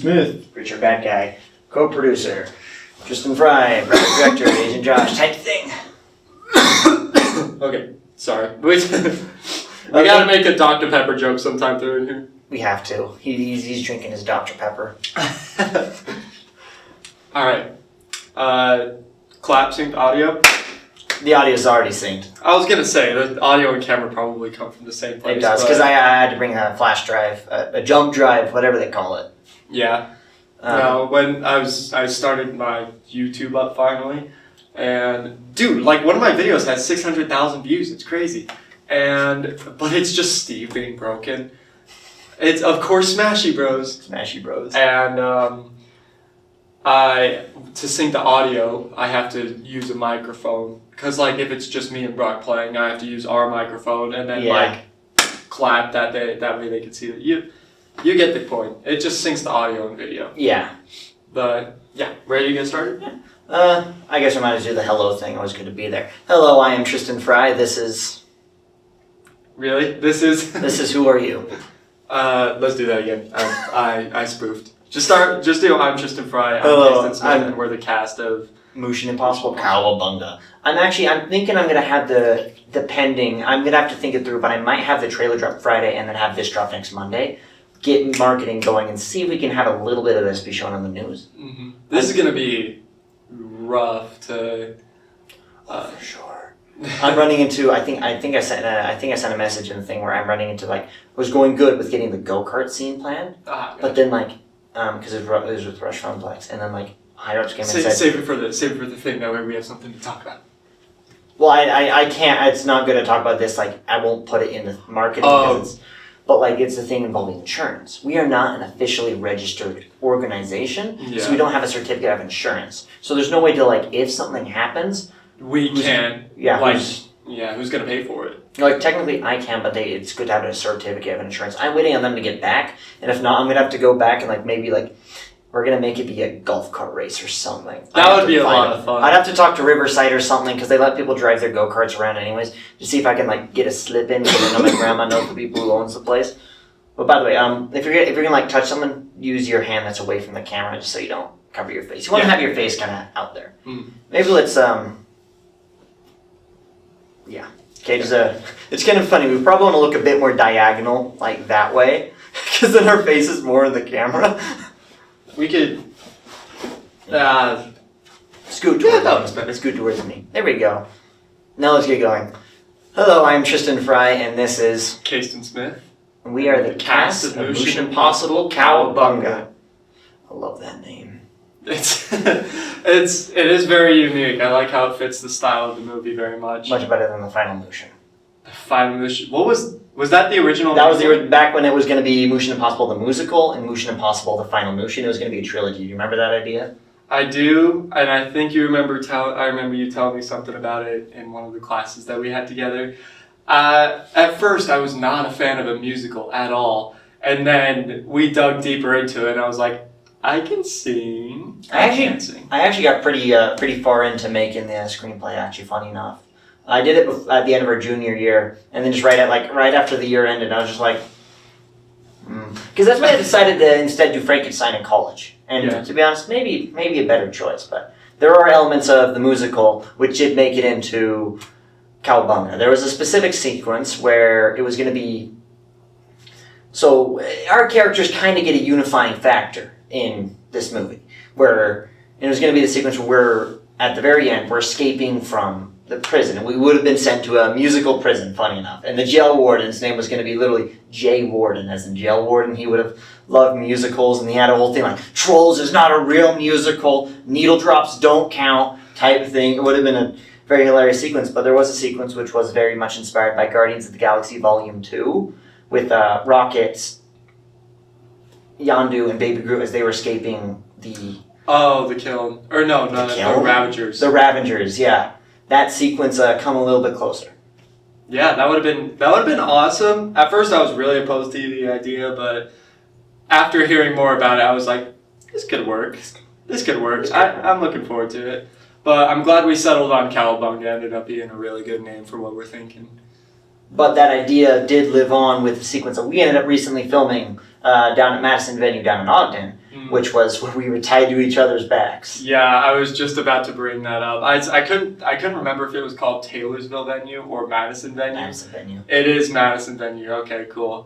Smith. Richard Bad Guy, co-producer, Tristen Fry, director, Agent Josh, type thing. Okay, sorry. We gotta make a Dr. Pepper joke sometime through in here. We have to. He's drinking his Dr. Pepper. Alright. Clap synced audio. The audio's already synced. I was gonna say, the audio and camera probably come from the same place. It does, because I had to bring a flash drive, a jump drive, whatever they call it. Yeah. No, when I started my YouTube up finally, and dude, like one of my videos has 600,000 views. It's crazy, but it's just Steve being broken. It's of course Smashy Bros. Smashy Bros. And to sync the audio, I have to use a microphone because like if it's just me and Brock playing, I have to use our microphone and then like clap that way they can see it. You get the point. It just syncs the audio and video. Yeah. But yeah, ready to get started? Yeah. I guess I might as do the hello thing. Always good to be there. Hello, I am Tristen Fry. This is. Really? This is. Who are you? Let's do that again. I spoofed. Just do. I'm Tristen Fry. I'm Hello. Kaestin Smith, and we're the cast of Moosion Impossible Cowabunga. I'm thinking I'm gonna have the pending. I'm gonna have to think it through, but I might have the trailer drop Friday and then have this drop next Monday. Get marketing going and see if we can have a little bit of this be shown on the news. Mm-hmm. This is gonna be rough to. For sure. I'm running into. I think I sent a message in the thing where I'm running into like was going good with getting the go-kart scene planned, but then like because it was with Rush Funplex, and then like higher ups came and said save it for the thing, that way we have something to talk about. Well, I can't. It's not good to talk about this. Like I won't put it in the marketing because it's. But like it's the thing involving insurance. We are not an officially registered organization, so we don't have a certificate of insurance. So there's no way to like if something happens, we can. Yeah. Who's gonna pay for it? Like technically I can, but it's good to have a certificate of insurance. I'm waiting on them to get back, and if not, I'm gonna have to go back and like maybe like we're gonna make it be a golf cart race or something. That would be a lot of fun. I'd have to talk to Riverside or something because they let people drive their go-karts around anyways to see if I can like get a slip in, get know my grandma knows the people who owns the place. But by the way, if you're gonna like touch someone, use your hand that's away from the camera just so you don't cover your face. You want to have your face kind of out there. Maybe let's Okay, it's kind of funny. We probably want to look a bit more diagonal, like that way, because then our face is more in the camera. We could scoot towards me. Scoot towards me. There we go. Now let's get going. Hello, I'm Tristen Fry, and this is Kaestin Smith. And we are the cast of Moosion Impossible Cowabunga. I love that name. It is very unique. I like how it fits the style of the movie very much. Much better than the final Moosion. The final Moosion. What was that the original? That was back when it was going to be Moosion Impossible the musical and Moosion Impossible the final Moosion. It was going to be a trilogy. Do you remember that idea? I do, and I think you remember. I remember you telling me something about it in one of the classes that we had together. At first, I was not a fan of a musical at all, and then we dug deeper into it, and I was like, I can sing. I actually got pretty far into making the screenplay. Actually, funny enough, I did it at the end of our junior year, and then just right after the year ended, I was just like, because that's when I decided to instead do Frankenstein in college. And to be honest, maybe a better choice. But there are elements of the musical which did make it into Cowabunga. There was a specific sequence where it was going to be. So our characters kind of get a unifying factor in this movie, where it was going to be the sequence where we're at the very end, we're escaping from the prison, and we would have been sent to a musical prison, funny enough, and the jail warden's name was going to be literally Jay Warden, as in jail warden. He would have loved musicals, and he had a whole thing like, Trolls is not a real musical, needle drops don't count, type of thing. It would have been a very hilarious sequence, but there was a sequence which was very much inspired by Guardians of the Galaxy Volume 2, with Rocket, Yondu, and Baby Groot as they were escaping the... Oh, the kiln. Or no, the Ravagers. The Ravagers, yeah. That sequence come a little bit closer. Yeah, that would have been awesome. At first I was really opposed to the idea, but after hearing more about it, I was like, this could work. I'm looking forward to it. But I'm glad we settled on Cowabunga. It ended up being a really good name for what we're thinking. But that idea did live on with the sequence that we ended up recently filming down at Madison Venue down in Ogden, which was where we were tied to each other's backs. Yeah, I was just about to bring that up. I couldn't remember if it was called Taylorsville Venue or Madison Venue. Madison Venue. It is Madison Venue. Okay, cool.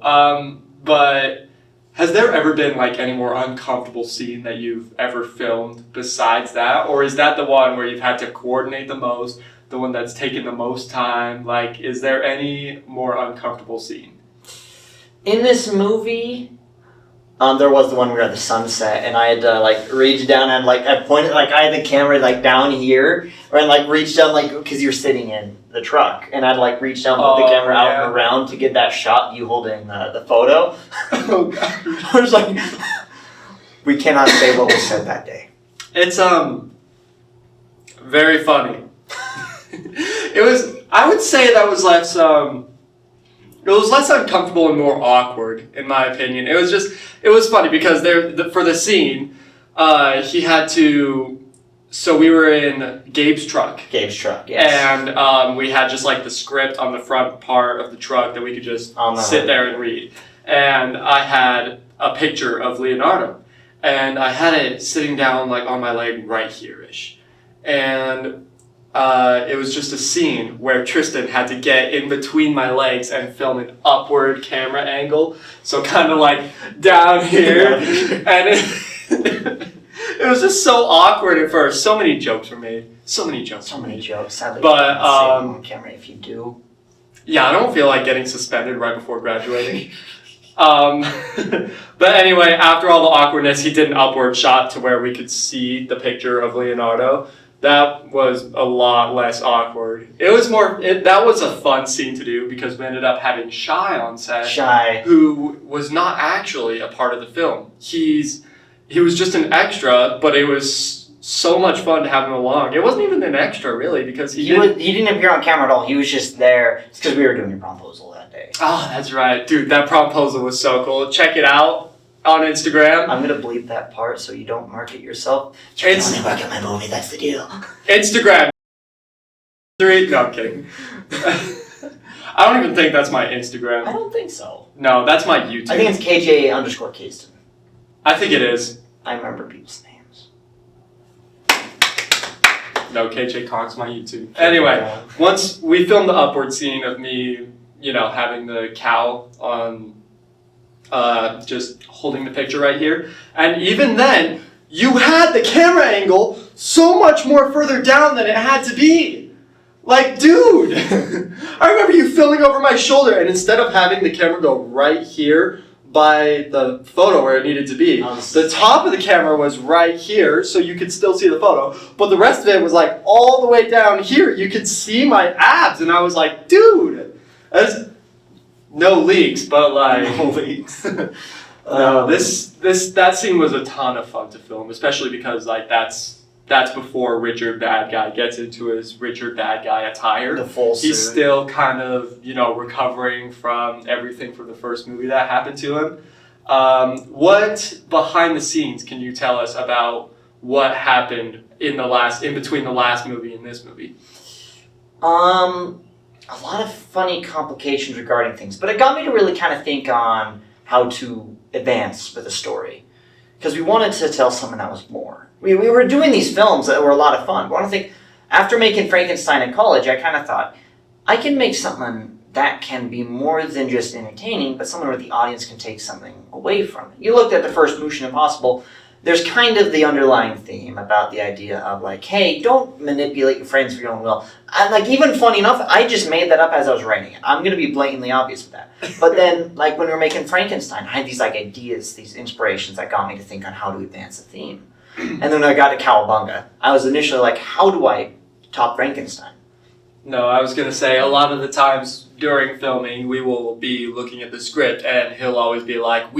But has there ever been like any more uncomfortable scene that you've ever filmed besides that, or is that the one where you've had to coordinate the most, the one that's taken the most time? Like, is there any more uncomfortable scene? In this movie, there was the one where we were at the sunset, and I had to like reach down and like I pointed like I had the camera like down here, and like reach down like because you're sitting in the truck, and I'd like reach down, put the camera out and around to get that shot of you holding the photo. Oh god! I was like, we cannot say what was said that day. It's very funny. It was. I would say that was less. It was less uncomfortable and more awkward, in my opinion. It was funny because for the scene, he had to. So we were in Gabe's truck. Gabe's truck, yes. And we had just like the script on the front part of the truck that we could just sit there and read. And I had a picture of Leonardo, and I had it sitting down like on my leg right here-ish. And it was just a scene where Tristen had to get in between my legs and film an upward camera angle. So kind of like down here. And it was just so awkward at first. So many jokes were made. So many jokes. Sadly, but on camera if you do. Yeah, I don't feel like getting suspended right before graduating. But anyway, after all the awkwardness, he did an upward shot to where we could see the picture of Leonardo. That was a lot less awkward. It was more. That was a fun scene to do because we ended up having Shy on set. Shy, who was not actually a part of the film. He was just an extra, but it was so much fun to have him along. It wasn't even an extra really because he didn't appear on camera at all. He was just there. It's because we were doing your promposal that day. Oh, that's right, dude. That promposal was so cool. Check it out on Instagram. I'm gonna bleep that part so you don't market yourself. You're the only work at my movie. That's the deal. Instagram. No, I'm kidding. I don't even think that's my Instagram. I don't think so. No, that's my YouTube. I think it's KJ_Kaestin. I think it is. I remember people's names. No, KJ Conk's my YouTube. Anyway, once we filmed the upward scene of me, having the cow on, just holding the picture right here, and even then, you had the camera angle so much more further down than it had to be. Like, dude, I remember you filming over my shoulder, and instead of having the camera go right here by the photo where it needed to be, the top of the camera was right here, so you could still see the photo, but the rest of it was like all the way down here. You could see my abs, and I was like, dude, that's no leaks, but like no leaks. No, that scene was a ton of fun to film, especially because like that's before Richard Bad Guy gets into his Richard Bad Guy attire. The full suit. He's still kind of, recovering from everything from the first movie that happened to him. What behind the scenes can you tell us about what happened in between the last movie and this movie? A lot of funny complications regarding things, but it got me to really kind of think on how to advance with a story. Because we wanted to tell something that was more. We were doing these films that were a lot of fun. But I think after making Frankenstein in college, I kind of thought, I can make something that can be more than just entertaining, but something where the audience can take something away from it. You looked at the first Moosion Impossible, there's kind of the underlying theme about the idea of like, hey, don't manipulate your friends for your own will. And like, even funny enough, I just made that up as I was writing it. I'm going to be blatantly obvious with that. But then, like, when we were making Frankenstein, I had these like ideas, these inspirations that got me to think on how to advance the theme. And then when I got to Cowabunga, I was initially like, how do I top Frankenstein? No, I was going to say, a lot of the times during filming, we will be looking at the script, and he'll always be like,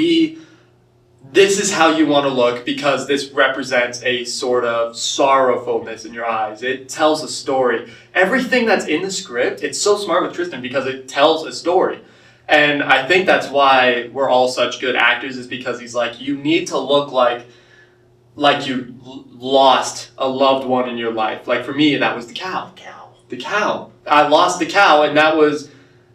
this is how you want to look because this represents a sort of sorrowfulness in your eyes. It tells a story. Everything that's in the script, it's so smart with Tristen because it tells a story. And I think that's why we're all such good actors, is because he's like, you need to look like you lost a loved one in your life. Like for me, that was the cow. The cow. I lost the cow, and that was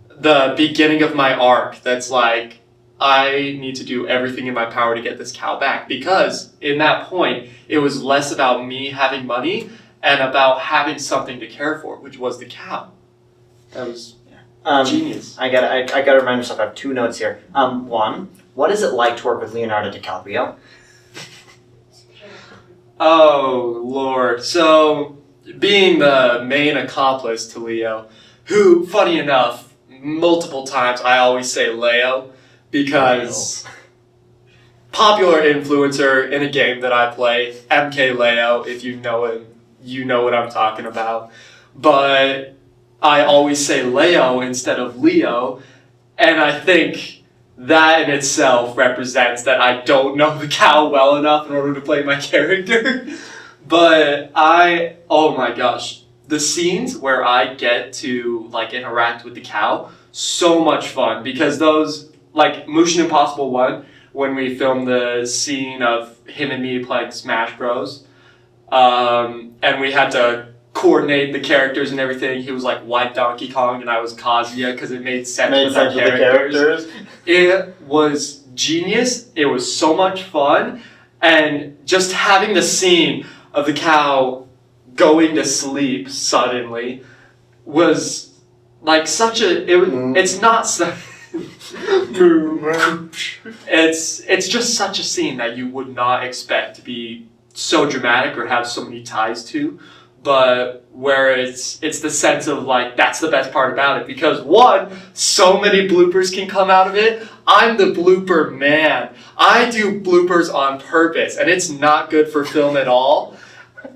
the beginning of my arc. That's like, I need to do everything in my power to get this cow back, because in that point, it was less about me having money and about having something to care for, which was the cow. That was genius. I gotta remind myself. I have 2 notes here. One, what is it like to work with Leonardo DiCaprio? Oh Lord! So being the main accomplice to Leo, who, funny enough, multiple times I always say Leo, because popular influencer in a game that I play, MK Leo, if you know him, you know what I'm talking about. But I always say Leo instead of Leo, and I think that in itself represents that I don't know the cow well enough in order to play my character. But oh my gosh, the scenes where I get to like interact with the cow, so much fun, because those, like Moosion Impossible 1, when we filmed the scene of him and me playing Smash Bros, and we had to coordinate the characters and everything. He was like White Donkey Kong and I was Kazuya, because it made sense with our characters. It was genius. It was so much fun, and just having the scene of the cow going to sleep suddenly was like such a. It's not. It's just such a scene that you would not expect to be so dramatic or have so many ties to, but where it's the sense of like, that's the best part about it, because one, so many bloopers can come out of it. I'm the blooper man. I do bloopers on purpose, and it's not good for film at all.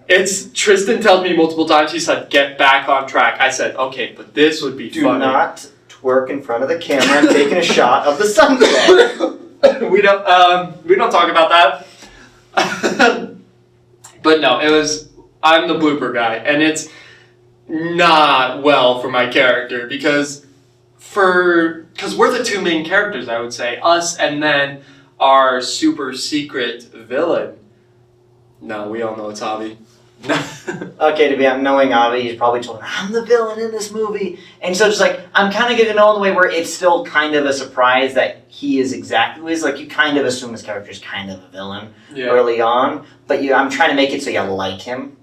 Tristen tells me multiple times, he said, get back on track. I said, okay, but this would be funny. Do not twerk in front of the camera and taking a shot of the sunset. We don't talk about that. But no, I'm the blooper guy, and it's not well for my character, because we're the 2 main characters, I would say, us and then our super secret villain. No, we all know it's Avi. Okay, to be honest, knowing Avi, he's probably told him, I'm the villain in this movie. And so it's like, I'm kind of getting to know in the way where it's still kind of a surprise that he is exactly who he is. Like, you kind of assume his character is kind of a villain early on, but I'm trying to make it so you like him.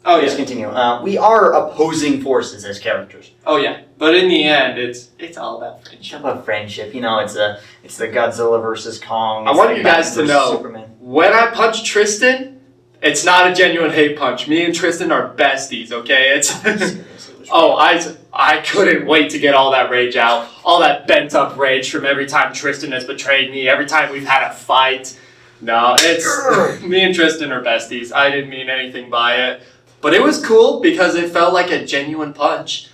Oh, yeah. Just continue. We are opposing forces as characters. Oh, yeah. But in the end, it's all about friendship. It's about friendship. You know, it's the Godzilla versus Kong. I want you guys to know, when I punch Tristen, it's not a genuine hate punch. Me and Tristen are besties, okay? I couldn't wait to get all that rage out. All that bent up rage from every time Tristen has betrayed me, every time we've had a fight. No, me and Tristen are besties. I didn't mean anything by it. But it was cool because it felt like a genuine punch.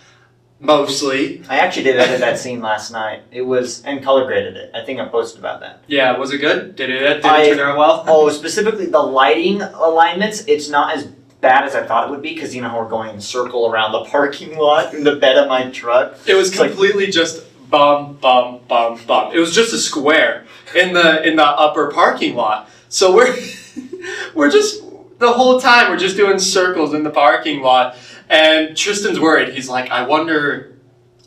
Mostly. I actually did edit that scene last night. And color graded it. I think I posted about that. Yeah, was it good? Did it turn out well? Oh, specifically the lighting alignments, it's not as bad as I thought it would be, because you know how we're going in a circle around the parking lot in the bed of my truck. It was completely just bum, bum, bum, bum. It was just a square in the upper parking lot. So we're just, the whole time we're just doing circles in the parking lot. And Tristen's worried. He's like, I wonder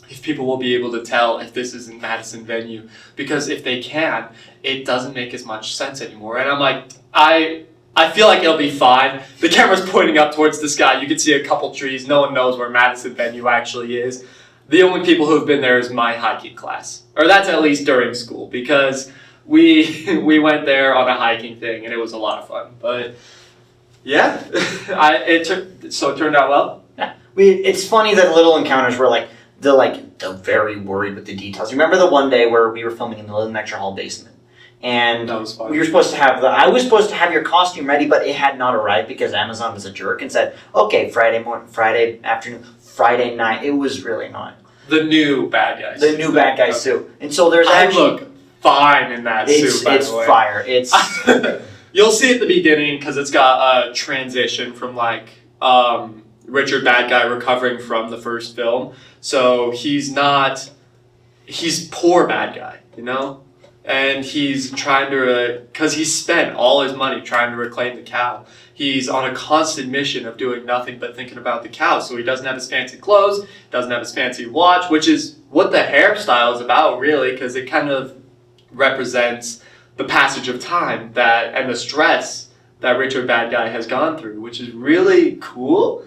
if people will be able to tell if this isn't Madison venue, because if they can, it doesn't make as much sense anymore. And I'm like, I feel like it'll be fine. The camera's pointing up towards the sky. You can see a couple trees. No one knows where Madison venue actually is. The only people who have been there is my hiking class, or that's at least during school, because we went there on a hiking thing and it was a lot of fun. But yeah, it turned out well. Yeah, it's funny that little encounters where they're very worried with the details. You remember the one day where we were filming in the lecture hall basement, and that was fun. We were supposed to have I was supposed to have your costume ready, but it had not arrived because Amazon was a jerk and said, okay, Friday morning, Friday afternoon, Friday night. It was really annoying. The new bad guy. The new bad guy suit, and so there's I look fine in that suit. By the way, it's fire. It's you'll see at the beginning because it's got a transition from Richard Bad Guy recovering from the first film. So he's poor bad guy, you know? And he's trying to, because he spent all his money trying to reclaim the cow. He's on a constant mission of doing nothing but thinking about the cow. So he doesn't have his fancy clothes, doesn't have his fancy watch, which is what the hairstyle is about, really, because it kind of represents the passage of time and the stress that Richard Bad Guy has gone through, which is really cool.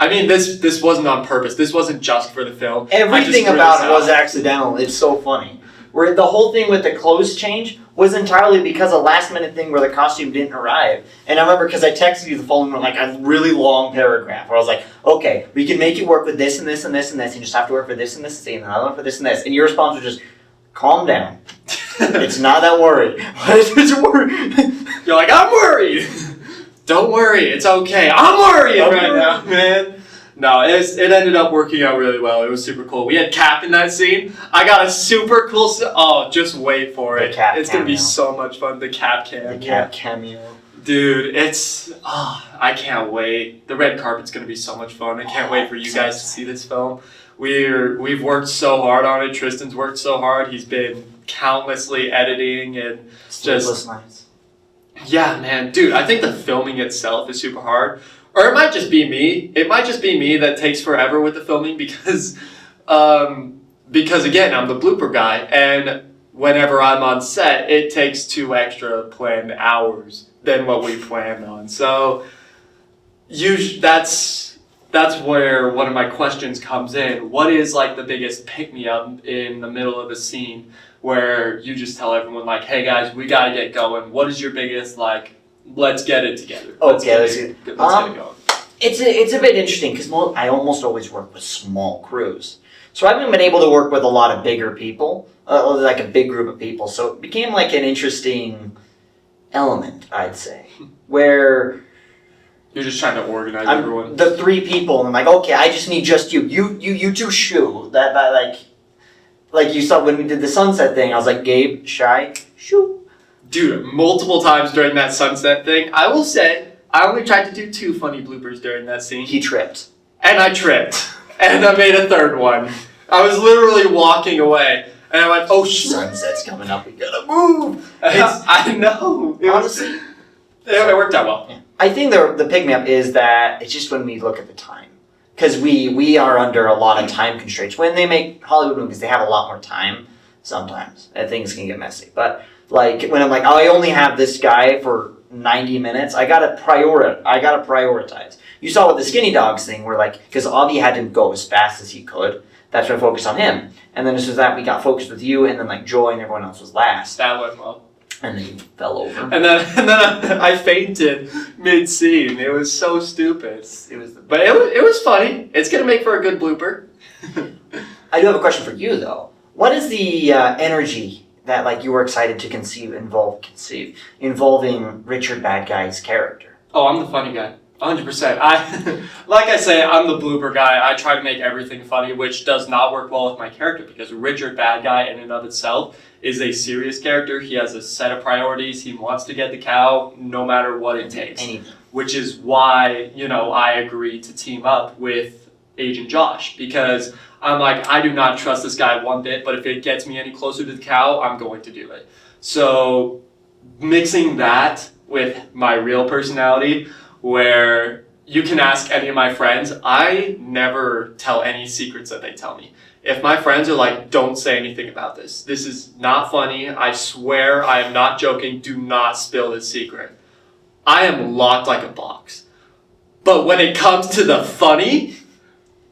I mean, this wasn't on purpose. This wasn't just for the film. Everything about it was accidental. It's so funny. Where the whole thing with the clothes change was entirely because a last minute thing where the costume didn't arrive. And I remember because I texted you the following like a really long paragraph where I was like, okay, we can make it work with this and this and this and this. You just have to work for this and this and another one for this and this. And your response was just, calm down. It's not that worried. You're like, I'm worried. Don't worry, it's okay. I'm worrying right now, man. No, it ended up working out really well. It was super cool. We had Cap in that scene. I got a super cool... Oh, just wait for it. It's going to be so much fun. The Cap cameo. The Cap cameo. Dude, it's... Oh, I can't wait. The red carpet's going to be so much fun. I can't wait for you guys to see this film. We've worked so hard on it. Tristan's worked so hard. He's been countlessly editing and Sleepless nights. Yeah, man. Dude, I think the filming itself is super hard. Or it might just be me. It might just be me that takes forever with the filming because again, I'm the blooper guy, and whenever I'm on set, it takes 2 extra planned hours than what we planned on. So that's where one of my questions comes in. What is like the biggest pick-me-up in the middle of a scene where you just tell everyone like, hey guys, we gotta get going? What is your biggest like, let's get it together. Let's get it going. It's a bit interesting because I almost always work with small crews. So I haven't been able to work with a lot of bigger people, like a big group of people. So it became like an interesting element, I'd say, where... You're just trying to organize everyone. The 3 people, and I'm like, okay, I just need just you. You 2 shoo. That like you saw when we did the sunset thing, I was like, Gabe, Shy, shoo. Dude, multiple times during that sunset thing, I will say, I only tried to do 2 funny bloopers during that scene. He tripped. And I tripped. And I made a 3rd one. I was literally walking away. And I went, oh shit. Sunset's coming up, we gotta move. I know. Honestly. It worked out well. Yeah. I think the pick-me-up is that it's just when we look at the time. Because we are under a lot of time constraints. When they make Hollywood movies, they have a lot more time sometimes. And things can get messy. But like when I'm like, oh, I only have this guy for 90 minutes, I gotta prioritize. You saw with the Skinny Dogs thing where like, because Avi had to go as fast as he could, that's when I focused on him. And then as soon as that, we got focused with you, and then like Joy and everyone else was last. That went well. And then you fell over. And then I fainted mid-scene. It was so stupid. But it was funny. It's gonna make for a good blooper. I do have a question for you though. What is the energy that like you were excited to conceive involving Richard Bad Guy's character? Oh, I'm the funny guy. 100%. Like I say, I'm the blooper guy. I try to make everything funny, which does not work well with my character because Richard Bad Guy in and of itself is a serious character. He has a set of priorities. He wants to get the cow no matter what it takes. Anything. Which is why, I agreed to team up with Agent Josh because I'm like, I do not trust this guy one bit, but if it gets me any closer to the cow, I'm going to do it. So mixing that with my real personality, where you can ask any of my friends, I never tell any secrets that they tell me. If my friends are like, don't say anything about this. This is not funny. I swear I am not joking. Do not spill this secret. I am locked like a box. But when it comes to the funny,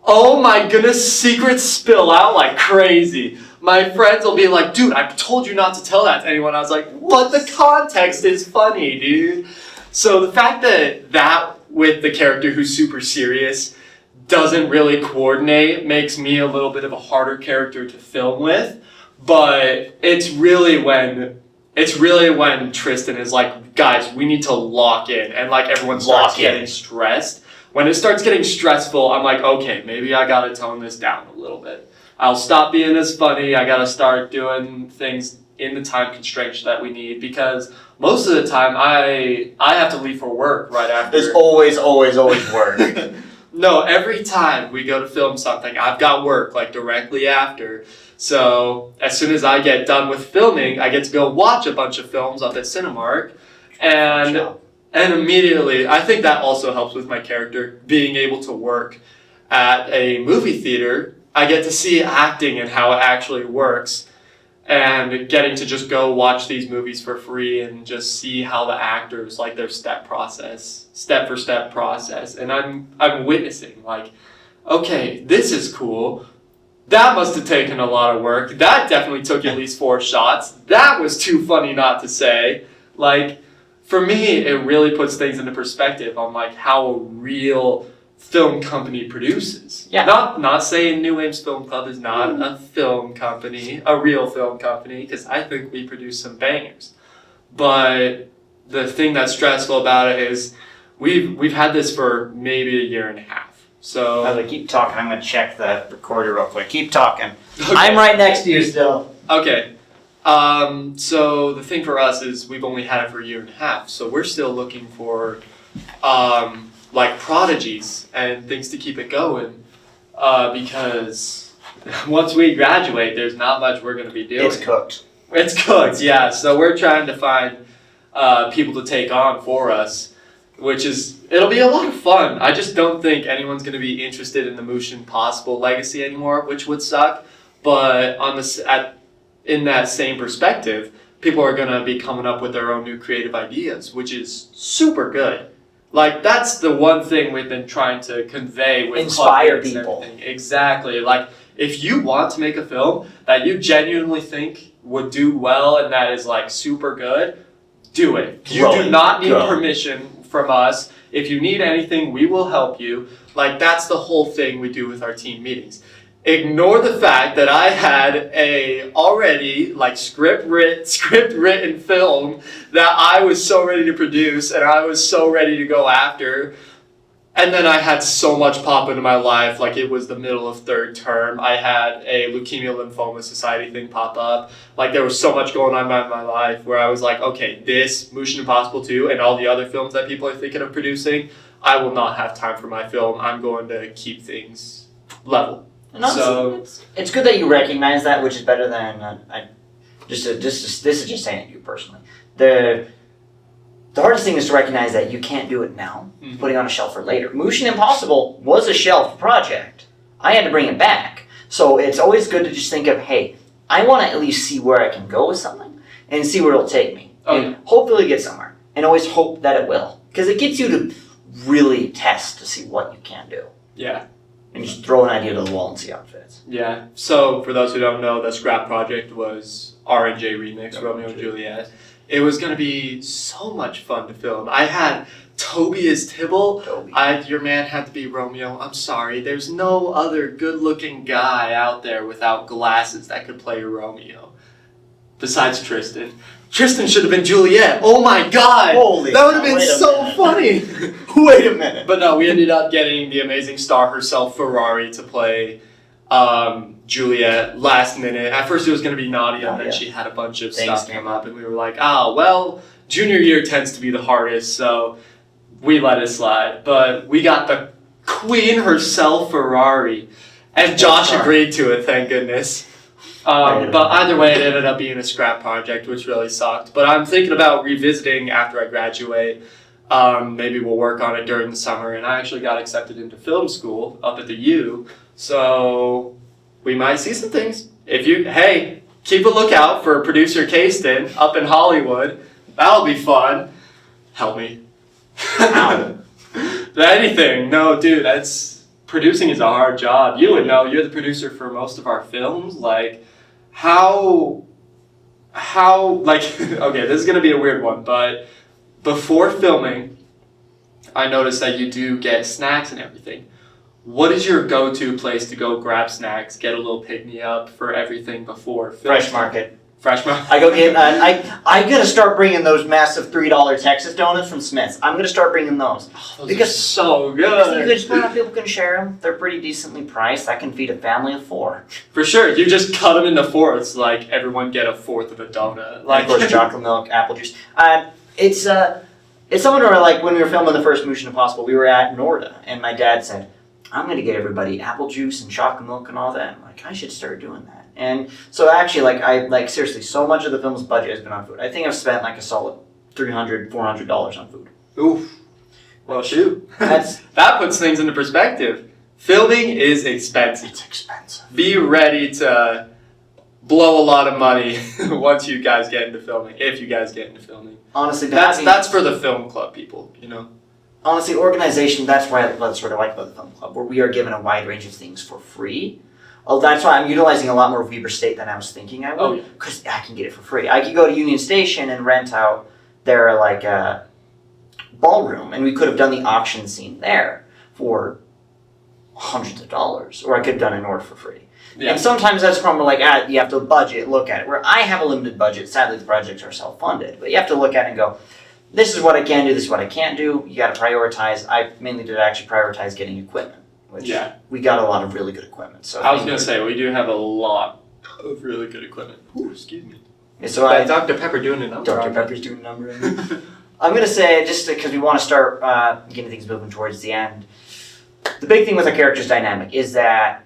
oh my goodness, secrets spill out like crazy. My friends will be like, dude, I told you not to tell that to anyone. I was like, what? The context is funny, dude. So the fact that with the character who's super serious doesn't really coordinate makes me a little bit of a harder character to film with. But it's really when Tristen is like, guys, we need to lock in, and like everyone starts getting stressed. When it starts getting stressful, I'm like, okay, maybe I gotta tone this down a little bit. I'll stop being as funny. I gotta start doing things in the time constraints that we need because most of the time I have to leave for work right after. There's always work. No, every time we go to film something, I've got work like directly after. So as soon as I get done with filming, I get to go watch a bunch of films up at Cinemark, and immediately, I think that also helps with my character being able to work at a movie theater. I get to see acting and how it actually works. and getting to just go watch these movies for free and just see how the actors, like, their step for step process, and I'm witnessing, like, okay, this is cool. That must have taken a lot of work. That definitely took at least 4 shots. That was too funny not to say. Like, for me, it really puts things into perspective on, like, how a real film company produces. Yeah. Not saying New Ames Film Club is not a film company, a real film company, because I think we produce some bangers. But the thing that's stressful about it is we've had this for maybe a year and a half. So By the way, keep talking. I'm going to check the recorder real quick. Keep talking. Okay. I'm right next to you still. Okay. So the thing for us is we've only had it for a year and a half, so we're still looking for like prodigies and things to keep it going, because once we graduate, there's not much we're going to be doing. It's cooked. It's cooked, yeah. So we're trying to find people to take on for us, it'll be a lot of fun. I just don't think anyone's going to be interested in the Moosion Possible legacy anymore, which would suck. But in that same perspective, people are going to be coming up with their own new creative ideas, which is super good. Like, that's the one thing we've been trying to convey with Inspire Club Gigs and people. everything. Exactly. Like, if you want to make a film that you genuinely think would do well and that is, like, super good, do it. You do not need permission from us. If you need anything, we will help you. Like, that's the whole thing we do with our team meetings. Ignore the fact that I had a already like script written film that I was so ready to produce and I was so ready to go after. And then I had so much pop into my life, like it was the middle of 3rd term. I had a Leukemia Lymphoma Society thing pop up. Like, there was so much going on in my life where I was like, okay, this, Mission Impossible 2, and all the other films that people are thinking of producing, I will not have time for my film. I'm going to keep things level. And honestly, it's good that you recognize that, which is better than this is just saying it to you personally. The hardest thing is to recognize that you can't do it now, putting on a shelf for later. Mission Impossible was a shelf project. I had to bring it back. So it's always good to just think of, hey, I want to at least see where I can go with something and see where it'll take me. And hopefully get somewhere. And always hope that it will. Because it gets you to really test to see what you can do. Yeah. And just throw an idea to the wall and see how it fits. Yeah. So for those who don't know, the Scrap Project was R&J Remix, Romeo and Juliet. It was going to be so much fun to film. I had Toby as Tybalt. Your man had to be Romeo. I'm sorry. There's no other good-looking guy out there without glasses that could play Romeo. Besides Tristen. Tristen should have been Juliet. Oh my god! That would have been so funny! Wait a minute. But no, we ended up getting the amazing star herself, Ferrari, to play Juliet last minute. At first it was going to be Nadia, and then she had a bunch of stuff come up, and we were like, well, junior year tends to be the hardest, so we let it slide. But we got the queen herself, Ferrari, and Josh agreed to it, thank goodness. But either way, it ended up being a scrap project, which really sucked. But I'm thinking about revisiting after I graduate. Maybe we'll work on it during the summer. And I actually got accepted into film school up at the U. So we might see some things. Keep a lookout for producer Kaestin up in Hollywood. That'll be fun. Help me. Anything. No, dude, producing is a hard job. You would know. You're the producer for most of our films. Like, how, okay, this is going to be a weird one, but before filming, I noticed that you do get snacks and everything. What is your go-to place to go grab snacks, get a little pick-me-up for everything before filming? Fresh Market. Fresh Market? I go get, I'm going to start bringing those massive $3 Texas donuts from Smith's. I'm going to start bringing those. Those because are so good. Because you just people can share them. They're pretty decently priced. I can feed a family of 4. For sure. You just cut them into fourths, like everyone get a fourth of a donut. Like, of course, chocolate milk, apple juice. It's someone where, like, when we were filming the first Mission Impossible, we were at Norda, and my dad said, I'm going to get everybody apple juice and chocolate milk and all that. I'm like, I should start doing that. And so actually, seriously, so much of the film's budget has been on food. I think I've spent like a solid $300, $400 on food. Oof. Well, shoot. That puts things into perspective. Filming is expensive. It's expensive. Be ready to blow a lot of money once you guys get into filming, if you guys get into filming. Honestly, that's for the film club people, you know? Honestly, organization, that's what I sort of like about the film club, where we are given a wide range of things for free. Oh, that's why I'm utilizing a lot more of Weber State than I was thinking I would, because I can get it for free. I could go to Union Station and rent out their, like, ballroom, and we could have done the auction scene there for hundreds of dollars, or I could have done it in order for free. Yeah. And sometimes that's from like, you have to budget, look at it. Where I have a limited budget, sadly the projects are self-funded, but you have to look at it and go, this is what I can do, this is what I can't do. You got to prioritize. I mainly did actually prioritize getting equipment, which we got a lot of really good equipment. So I was going to say, we do have a lot of really good equipment. Ooh, excuse me. So Dr. Pepper doing a number. Dr. Pepper's doing a number. I'm going to say, just because we want to start getting things moving towards the end, the big thing with our characters' dynamic is that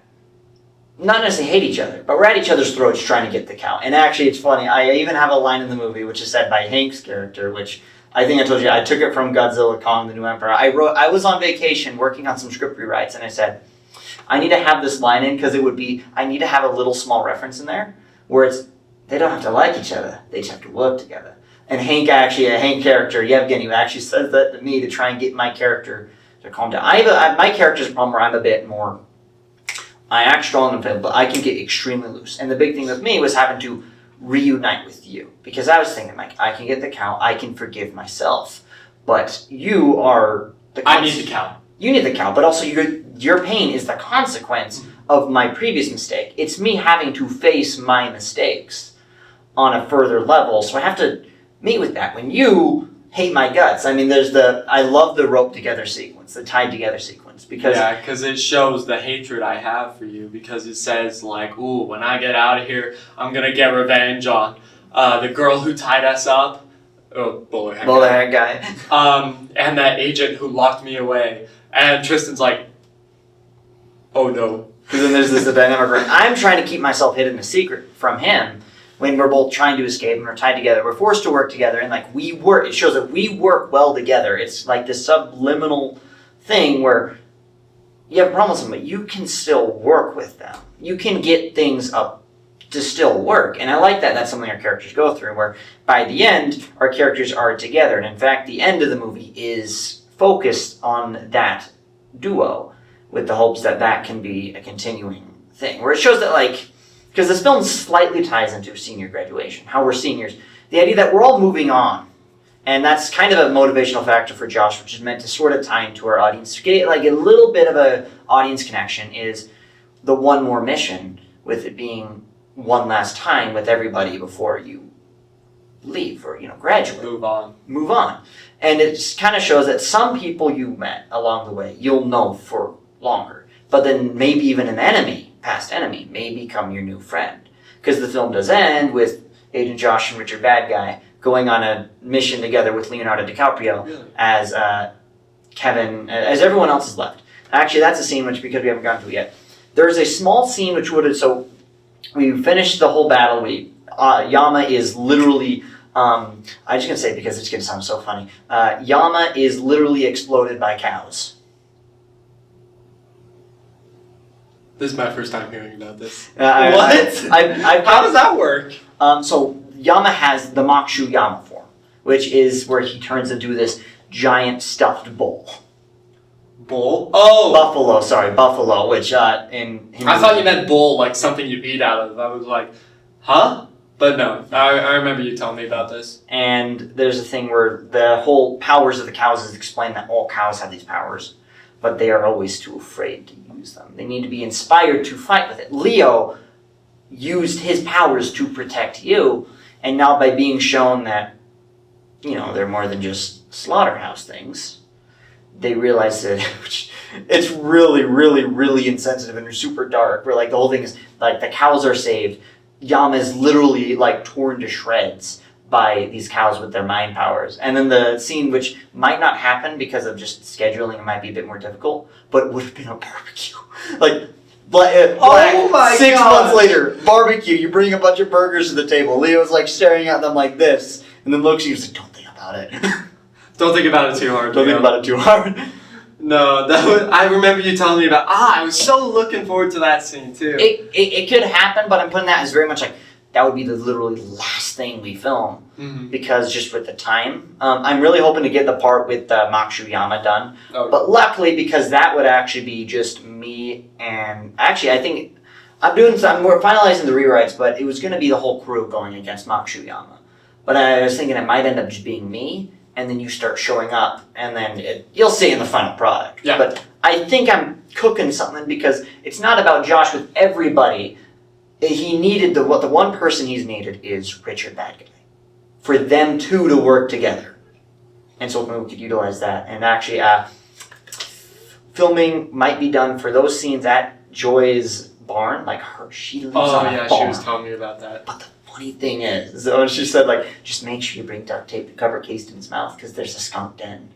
not necessarily hate each other, but we're at each other's throats trying to get the count. And actually, it's funny. I even have a line in the movie which is said by Hank's character, which I think I told you, I took it from Godzilla, Kong, the New Emperor. I was on vacation working on some script rewrites, and I said, I need to have this line in because I need to have a little small reference in there where it's, they don't have to like each other, they just have to work together. And Hank character, Yevgeny, actually says that to me to try and get my character to calm down. My character's a problem where I'm a bit more, I act strong in film, but I can get extremely loose. And the big thing with me was having to reunite with you. Because I was thinking, like, I can get the count, I can forgive myself. But you are the I need the count. You need the count, but also your pain is the consequence of my previous mistake. It's me having to face my mistakes on a further level. So I have to meet with that. When you hate my guts, I mean, I love the rope together sequence, the tied together sequence. Because it shows the hatred I have for you, because it says, like, ooh, when I get out of here, I'm going to get revenge on the girl who tied us up. Oh, bowler hat guy. And that agent who locked me away. And Tristan's like, oh no. Because then there's this dynamic where I'm trying to keep myself hidden a secret from him when we're both trying to escape and we're tied together. We're forced to work together, and like we work, it shows that we work well together. It's like this subliminal thing where you have a problem with somebody, you can still work with them. You can get things up to still work. And I like that. That's something our characters go through, where by the end, our characters are together. And in fact, the end of the movie is focused on that duo with the hopes that that can be a continuing thing. Where it shows that, like, because this film slightly ties into senior graduation, how we're seniors. The idea that we're all moving on. And that's kind of a motivational factor for Josh, which is meant to sort of tie into our audience. To get like a little bit of an audience connection is the one more mission, with it being one last time with everybody before you leave or, graduate. Move on. And it just kind of shows that some people you met along the way, you'll know for longer. But then maybe even an enemy, past enemy, may become your new friend. Because the film does end with Agent Josh and Richard Bad Guy going on a mission together with Leonardo DiCaprio as Kevin, as everyone else is left. Actually, that's a scene which, because we haven't gotten to it yet, there's a small scene which so we finished the whole battle. Yama is literally, I'm just going to say it because it's going to sound so funny. Yama is literally exploded by cows. This is my first time hearing about this. What? How does that work? So Yama has the Makshu Yama form, which is where he turns into this giant stuffed bull. Bull? Oh! Buffalo, which in... I thought you meant bull, like something you eat out of. I was like, huh? But no, I remember you telling me about this. And there's a thing where the whole powers of the cows is explained that all cows have these powers, but they are always too afraid to use them. They need to be inspired to fight with it. Leo used his powers to protect you, and now by being shown that, they're more than just slaughterhouse things, they realize that it's really, really, really insensitive and super dark, where, like, the whole thing is, like, the cows are saved. Yama is literally, like, torn to shreds by these cows with their mind powers. And then the scene, which might not happen because of just scheduling, it might be a bit more difficult, but would have been a barbecue. Oh my 6 God. months later, barbecue, you bring a bunch of burgers to the table. Leo's, like, staring at them like this, and then looks at you and says, don't think about it. Don't think about it too hard. Don't think about it too hard. No, I remember you telling me about, I was so looking forward to that scene too. It could happen, but I'm putting that as very much like, that would be the literally last thing we film. Mm-hmm. Because just with the time, I'm really hoping to get the part with Matsuyama done. Oh, But luckily, because that would actually be just me and actually, I think we're finalizing the rewrites, but it was going to be the whole crew going against Matsuyama. But I was thinking it might end up just being me, and then you start showing up, and then you'll see in the final product. Yeah. But I think I'm cooking something because it's not about Josh with everybody. He needed the one person he's needed is Richard Bad Guy. For them two to work together. And so we could utilize that. And actually, filming might be done for those scenes at Joy's barn. Like she lives on a barn. She was telling me about that. But the funny thing is, so she said, like, just make sure you bring duct tape to cover Kaestin's mouth because there's a skunk den.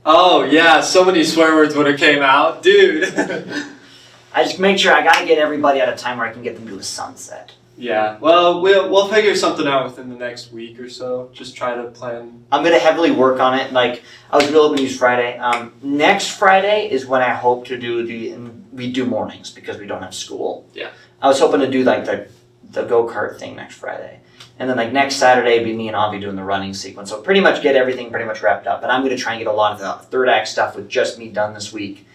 Oh, yeah, so many swear words would have came out. Dude. I just make sure I gotta get everybody at a time where I can get them to a sunset. Yeah, well, we'll figure something out within the next week or so. Just try to plan. I'm gonna heavily work on it. Like, I was really gonna use Friday. Next Friday is when I hope to do we do mornings because we don't have school. Yeah. I was hoping to do like the go-kart thing next Friday. And then like next Saturday would be me and Avi doing the running sequence. So pretty much get everything pretty much wrapped up. But I'm gonna try and get a lot of the third act stuff with just me done this week.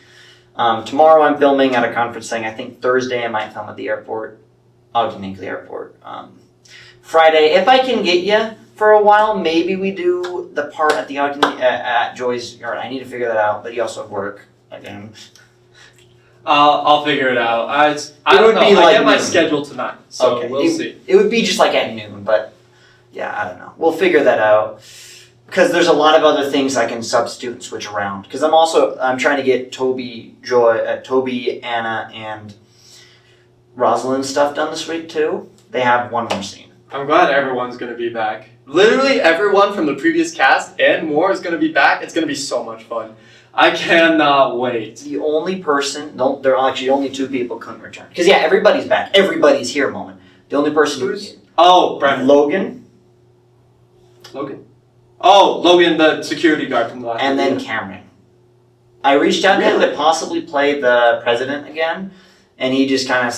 Tomorrow I'm filming at a conference thing. I think Thursday I might film at the airport. Ogden Airport. Friday, if I can get you for a while, maybe we do the part at the Ogden at Joy's yard. I need to figure that out, but you also have work again. I'll figure it out. I would don't know. be like I get my noon. schedule tonight, so Okay. we'll see. It would be just like at noon, but yeah, I don't know. We'll figure that out. Because there's a lot of other things I can substitute and switch around. Because I'm trying to get Toby, Anna, and Rosalind stuff done this week too. They have one more scene. I'm glad everyone's going to be back. Literally everyone from the previous cast and more is going to be back. It's going to be so much fun. I cannot wait. The only person, no, there are actually only two people couldn't return. Because yeah, everybody's back. Everybody's here moment. The only person Who's? Oh, Brennan. Logan. Oh, Logan, the security guard from the last And movie. then Cameron. I reached out to him to possibly play the president again. And he just kind of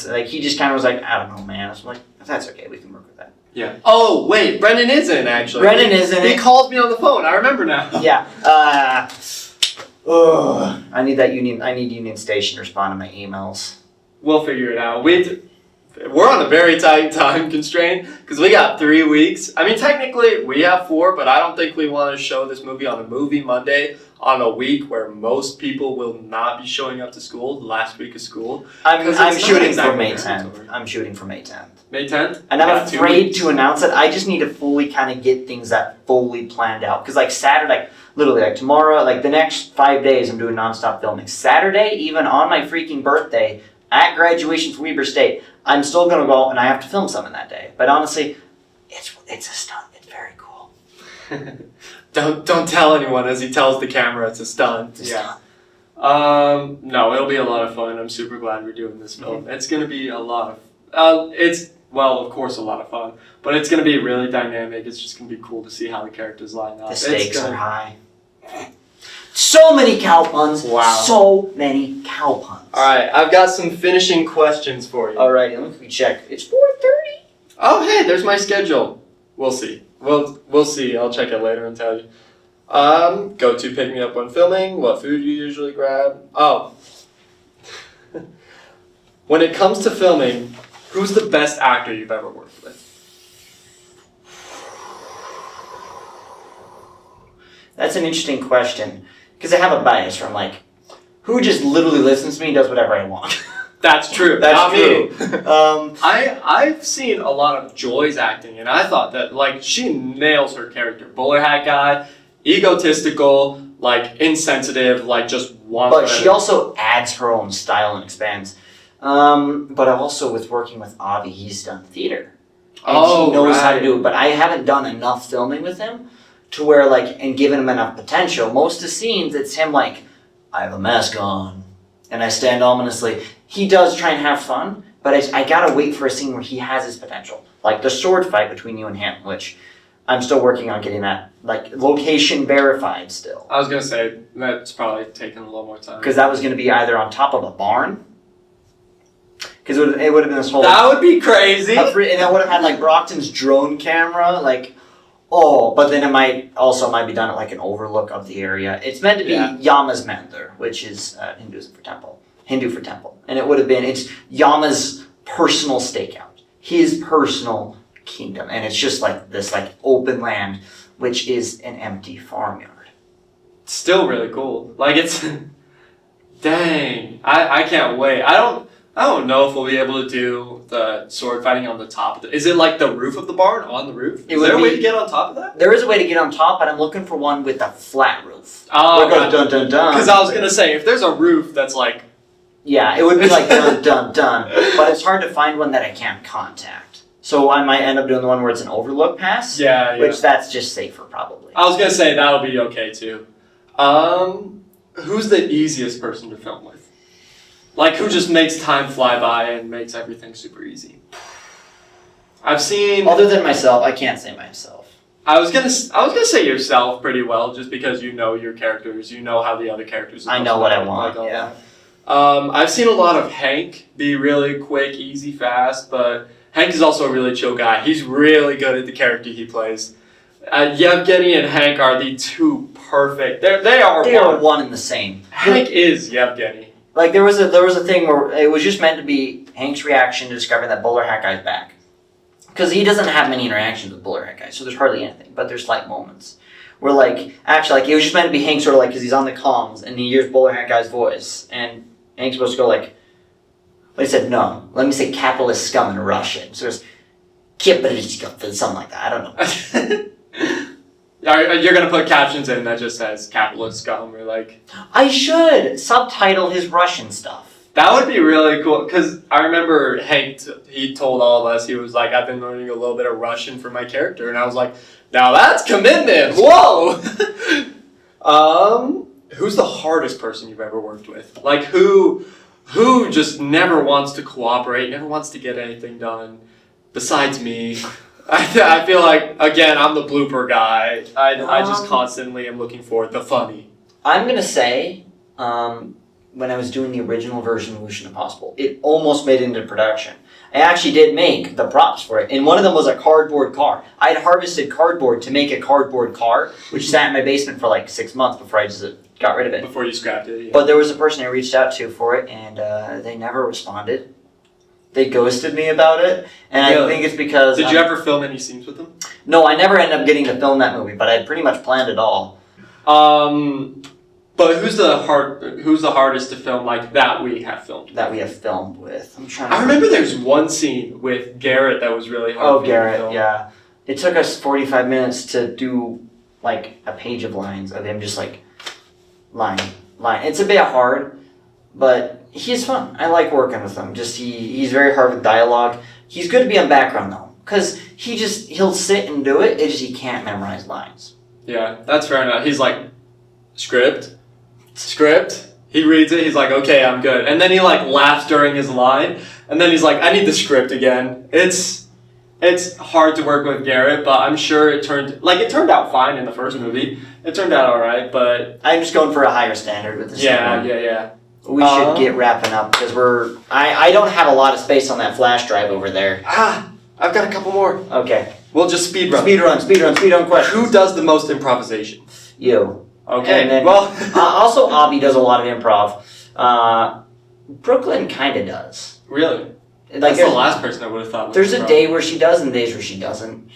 was like, I don't know, man. I was like, that's okay. We can work with that. Yeah. Oh, wait. Brennan is in, actually. Brennan is in He it. called me on the phone. I remember now. Yeah. I need Union Station to respond to my emails. We'll figure it out. We're on a very tight time constraint because we got 3 weeks. I mean, technically we have 4, but I don't think we want to show this movie on a movie Monday on a week where most people will not be showing up to school, the last week of school. I'm shooting exactly for May mandatory. 10th. I'm shooting for May 10th. May 10th? And I'm Yeah, 2 afraid weeks. to announce it. I just need to fully kind of get things that fully planned out. Because like Saturday, literally like tomorrow, like the next 5 days I'm doing nonstop filming. Saturday, even on my freaking birthday, at graduation from Weber State, I'm still going to go and I have to film something that day. But honestly, it's a stunt. It's very cool. Don't tell anyone as he tells the camera it's a stunt. It's a stunt. No, it'll be a lot of fun. I'm super glad we're doing this film. It's going to be a lot of... of course a lot of fun. But it's going to be really dynamic. It's just going to be cool to see how the characters line up. The stakes are high. So many cow puns. Wow. So many cow puns. Alright, I've got some finishing questions for you. Alrighty, let me check. It's 4:30. Oh, hey, there's my schedule. We'll see. We'll see. I'll check it later and tell you. Go to pick me up when filming. What food you usually grab. Oh. When it comes to filming, who's the best actor you've ever worked with? That's an interesting question. Because I have a bias from like, who just literally listens to me and does whatever I want. That's true. That's Not true. me. I've seen a lot of Joy's acting, and I thought that like she nails her character. Bowler hat guy, egotistical, like insensitive, like just wants. But she also adds her own style and expands. But also with working with Avi, he's done theater. And he knows how to do it. But I haven't done enough filming with him to where like, and given him enough potential. Most of the scenes, it's him like, I have a mask on, and I stand ominously. He does try and have fun, but I gotta wait for a scene where he has his potential. Like the sword fight between you and him, which I'm still working on getting that, like, location verified still. I was gonna say, that's probably taking a little more time. Because that was gonna be either on top of a barn, Because it would have been this whole... That would be crazy. And I would have had, like, Brockton's drone camera, like... Oh, but then it might be done at, like, an overlook of the area. It's meant to be Yama's mandir, which is Hindu for temple. And it would have been... It's Yama's personal stakeout. His personal kingdom. And it's just, like, this, like, open land, which is an empty farmyard. Still really cool. Like, it's... Dang. I can't wait. I don't know if we'll be able to do the sword fighting on the top of it. Is it like the roof of the barn on the roof? Is there a way to get on top of that? There is a way to get on top, but I'm looking for one with a flat roof. Oh, dun dun dun. Because I was gonna say, if there's a roof that's like... Yeah, it would be like dun dun dun. But it's hard to find one that I can't contact. So I might end up doing the one where it's an overlook pass. Yeah. Which that's just safer, probably. I was gonna say, that'll be okay, too. Who's the easiest person to film with? Like, who just makes time fly by and makes everything super easy? I've seen... Other than myself, I can't say myself. I was gonna say yourself pretty well, just because you know your characters, you know how the other characters... I know what I want, yeah. I've seen a lot of Hank be really quick, easy, fast, but Hank is also a really chill guy. He's really good at the character he plays. Yevgeny and Hank are the two perfect... They are one and the same. Hank is Yevgeny. Like, there was a thing where it was just meant to be Hank's reaction to discovering that Bowler Hat Guy's back. Because he doesn't have many interactions with Bowler Hat Guy, so there's hardly anything. But there's, like, moments where, like, actually, like, it was just meant to be Hank sort of, like, because he's on the comms, and he hears Bowler Hat Guy's voice. And Hank's supposed to go, like, he said, no, let me say capitalist scum in Russian. So it's capitalist scum, something like that. I don't know. You're going to put captions in that just says capitalist scum or like... I should subtitle his Russian stuff. That would be really cool because I remember Hank, he told all of us, he was like, I've been learning a little bit of Russian for my character. And I was like, now that's commitment. Whoa. Who's the hardest person you've ever worked with? Like who just never wants to cooperate, never wants to get anything done besides me? I feel like, again, I'm the blooper guy. I just constantly am looking for the funny. I'm going to say, when I was doing the original version of Mission Impossible, it almost made it into production. I actually did make the props for it, and one of them was a cardboard car. I had harvested cardboard to make a cardboard car, which sat in my basement for like 6 months before I just got rid of it. Before you scrapped it, yeah. But there was a person I reached out to for it, and they never responded. They ghosted me about it, and really? I think it's because... Did you ever film any scenes with them? No, I never ended up getting to film that movie, but I had pretty much planned it all. But who's the hardest to film like that we have filmed? That we have filmed with. I remember there's one scene with Garrett that was really hard. Oh, Garrett, yeah. It took us 45 minutes to do like a page of lines of him just like line. It's a bit hard, but he's fun. I like working with him. Just he's very hard with dialogue. He's good to be on background though, because he'll sit and do it. It's just he can't memorize lines. Yeah, that's fair enough. He's like, script. He reads it. He's like, okay, I'm good. And then he like laughs during his line. And then he's like, I need the script again. It's hard to work with Garrett, but I'm sure it turned out fine in the first movie. It turned out all right, but I'm just going for a higher standard with this. Yeah. We should get wrapping up because I don't have a lot of space on that flash drive over there. I've got a couple more. Okay. We'll just speed run questions. Who does the most improvisation? You. Okay. And then, also, Avi does a lot of improv. Brooklyn kind of does. Really? Like, that's the last person I would have thought. There's a day where she does and days where she doesn't.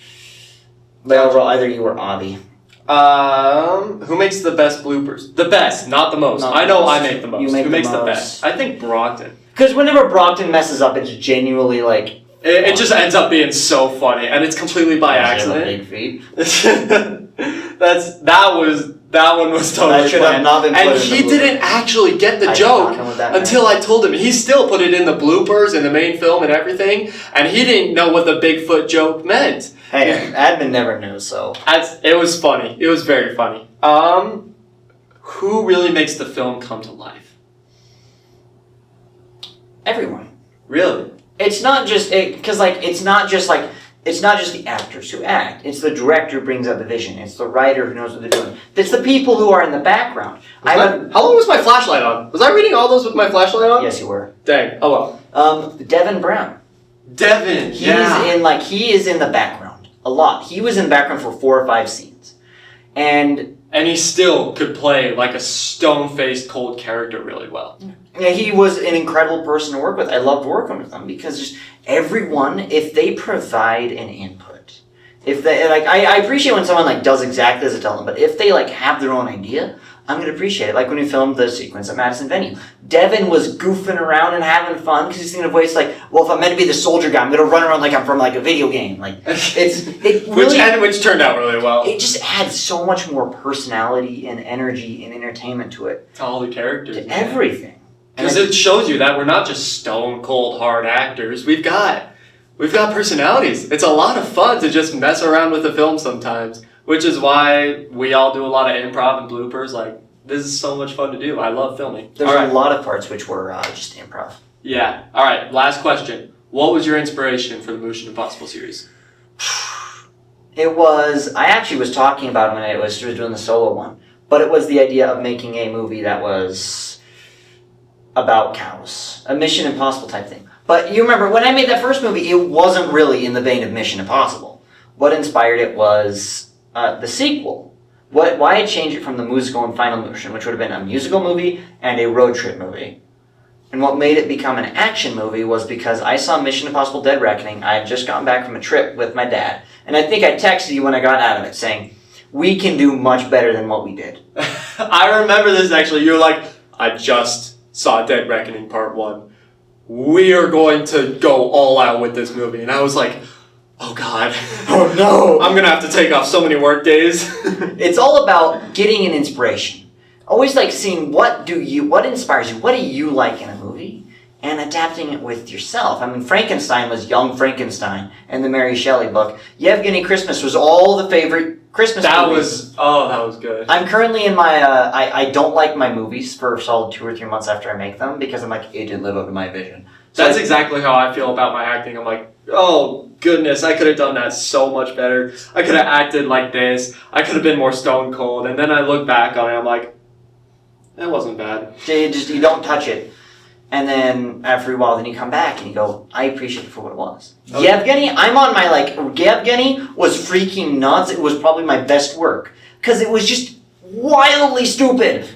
But overall, either you or Avi. Who makes the best bloopers? The best, not the most. I know I make the most. Who makes the best? I think Brockton. Because whenever Brockton messes up, it's genuinely like... It just ends up being so funny, and it's completely by accident. Big feet. That one was totally that should have not been put and he in the didn't actually get the joke until I told him. He still put it in the bloopers in the main film and everything, and he didn't know what the Bigfoot joke meant. Hey, admin never knew, so... It was funny. It was very funny. Who really makes the film come to life? Everyone. Really? It's not just... Because, like, it's not just, like, it's not just the actors who act. It's the director who brings out the vision. It's the writer who knows what they're doing. It's the people who are in the background. How long was my flashlight on? Was I reading all those with my flashlight on? Yes, you were. Dang. Oh well. Devin Brown. Devin. He is in the background a lot. He was in the background for 4 or 5 scenes, and he still could play like a stone-faced, cold character really well. Yeah, he was an incredible person to work with. I loved working with him because just everyone, if they provide an input, if they like, I appreciate when someone like does exactly as I tell them, but if they like have their own idea, I'm gonna appreciate it. Like when we filmed the sequence at Madison Venue, Devin was goofing around and having fun because he's thinking of ways like, well, if I'm meant to be the soldier guy, I'm gonna run around like I'm from like a video game. Like it really, which turned out really well. It just adds so much more personality and energy and entertainment to it. To all the characters. To everything. Because it shows you that we're not just stone cold hard actors. We've got personalities. It's a lot of fun to just mess around with the film sometimes, which is why we all do a lot of improv and bloopers. Like, this is so much fun to do. I love filming. There's a lot of parts which were just improv. Yeah. All right. Last question. What was your inspiration for the Moosion Impossible series? I actually was talking about it when I was doing the solo one, but it was the idea of making a movie that was about cows, a Mission Impossible type thing. But you remember, when I made that first movie, it wasn't really in the vein of Mission Impossible. What inspired it was the sequel. Why I changed it from the musical and Final Motion, which would have been a musical movie and a road trip movie. And what made it become an action movie was because I saw Mission Impossible Dead Reckoning. I had just gotten back from a trip with my dad. And I think I texted you when I got out of it saying, we can do much better than what we did. I remember this actually. You were like, I just saw Dead Reckoning Part 1. We are going to go all out with this movie. And I was like, oh God. Oh no. I'm going to have to take off so many work days. It's all about getting an inspiration. Always like seeing what inspires you, what do you like in a movie, and adapting it with yourself. I mean, Frankenstein was Young Frankenstein in the Mary Shelley book. Yevgeny Christmas was all the favorite Christmas movies. That was good. I'm currently in my, I don't like my movies for a solid 2 or 3 months after I make them because I'm like, it didn't live up to my vision. So That's exactly how I feel about my acting. I'm like, oh goodness, I could have done that so much better. I could have acted like this. I could have been more stone cold. And then I look back on it, I'm like, that wasn't bad. You don't touch it. And then after a while, then you come back and you go, I appreciate it for what it was. Okay. Yevgeny, I'm on my Yevgeny was freaking nuts. It was probably my best work. Because it was just wildly stupid.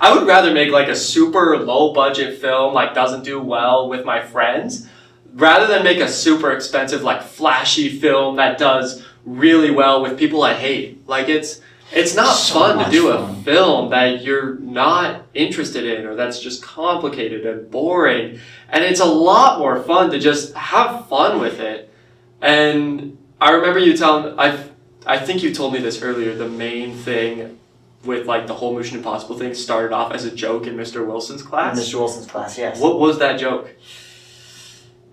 I would rather make like a super low budget film, like doesn't do well with my friends, rather than make a super expensive, like flashy film that does really well with people I hate. Like it's not so fun to do a film that you're not interested in or that's just complicated and boring. And it's a lot more fun to just have fun with it. And I remember you telling, I think you told me this earlier, the main thing with like the whole Mission Impossible thing started off as a joke in Mr. Wilson's class. In Mr. Wilson's class, yes. What was that joke?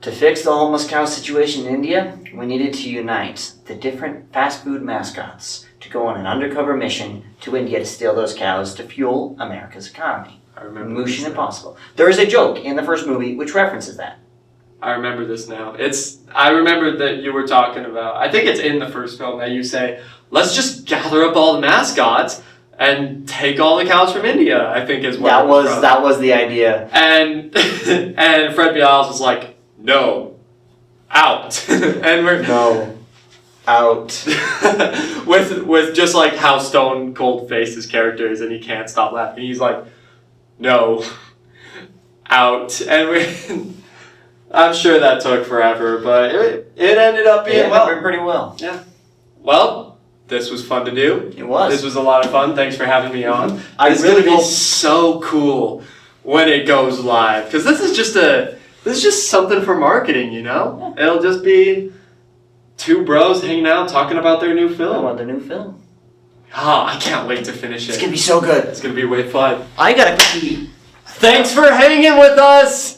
To fix the homeless cow situation in India, we needed to unite the different fast food mascots to go on an undercover mission to India to steal those cows to fuel America's economy. I remember. Mission Impossible. There is a joke in the first movie which references that. I remember this now. I remember that you were talking about, I think it's in the first film that you say, let's just gather up all the mascots and take all the cows from India, I think is what that was the idea. And Fred Bial's was like, no, out. And we're no, out. with just like how stone cold faced his character is, and he can't stop laughing. He's like, no, out. And I'm sure that took forever, but it ended up being pretty well. Yeah. Well, this was fun to do. It was. This was a lot of fun. Thanks for having me on. It's really gonna be so cool when it goes live, because this is just something for marketing, you know? Yeah. It'll just be 2 bros hanging out talking about their new film. About their new film. Oh, I can't wait to finish it. It's gonna be so good. It's gonna be way fun. I gotta pee. Thanks for hanging with us.